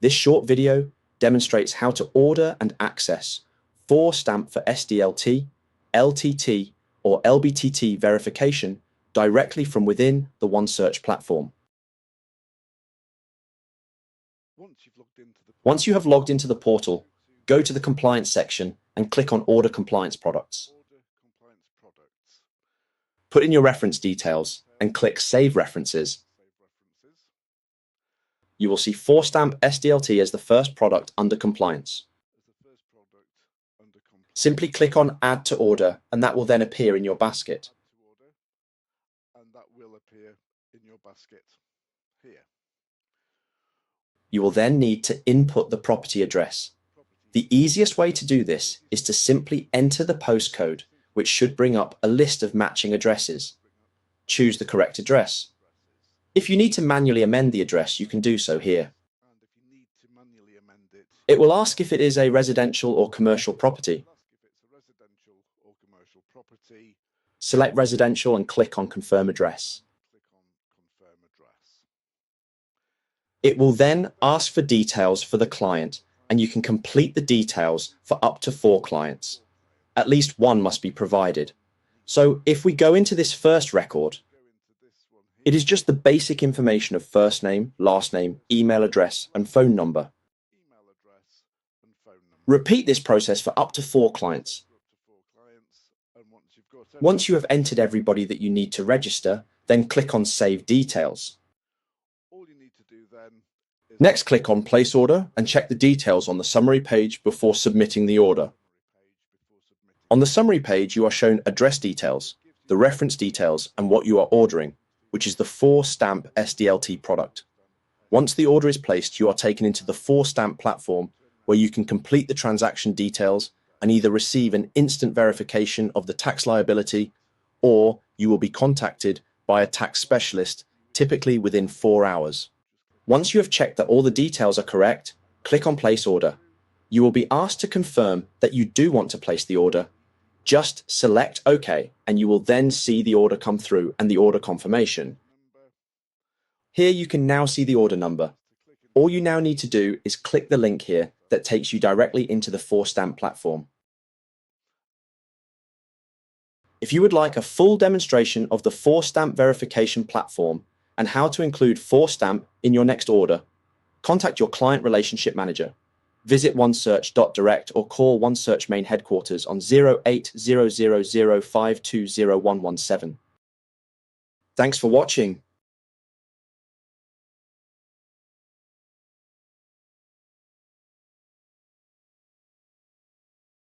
This short video demonstrates how to order and access 4Stamp for SDLT, LTT, or LBTT verification directly from within the OneSearch platform. Once you have logged into the portal, go to the Compliance section and click on Order Compliance Products. Put in your reference details and click Save References. You will see 4Stamp SDLT as the first product under Compliance. Simply click on Add to Order and that will then appear in your basket. You will then need to input the property address. The easiest way to do this is to simply enter the postcode, which should bring up a list of matching addresses. Choose the correct address. If you need to manually amend the address, you can do so here. It will ask if it is a residential or commercial property. Select residential and click on Confirm Address. It will then ask for details for the client, and you can complete the details for up to 4 clients. At least one must be provided. So if we go into this first record, it is just the basic information of first name, last name, email address, and phone number. Repeat this process for up to 4 clients. Once you have entered everybody that you need to register, then click on Save Details. Next, click on Place Order and check the details on the summary page before submitting the order. On the summary page, you are shown address details, the reference details, and what you are ordering, which is the 4Stamp SDLT product. Once the order is placed, you are taken into the 4Stamp platform where you can complete the transaction details and either receive an instant verification of the tax liability or you will be contacted by a tax specialist, typically within 4 hours. Once you have checked that all the details are correct, click on Place Order. You will be asked to confirm that you do want to place the order. Just select OK, and you will then see the order come through and the order confirmation. Here you can now see the order number. All you now need to do is click the link here that takes you directly into the 4Stamp platform. If you would like a full demonstration of the 4Stamp verification platform and how to include 4Stamp in your next order, contact your client relationship manager. Visit OneSearch.direct or call OneSearch main headquarters on 080005201117. Thanks for watching.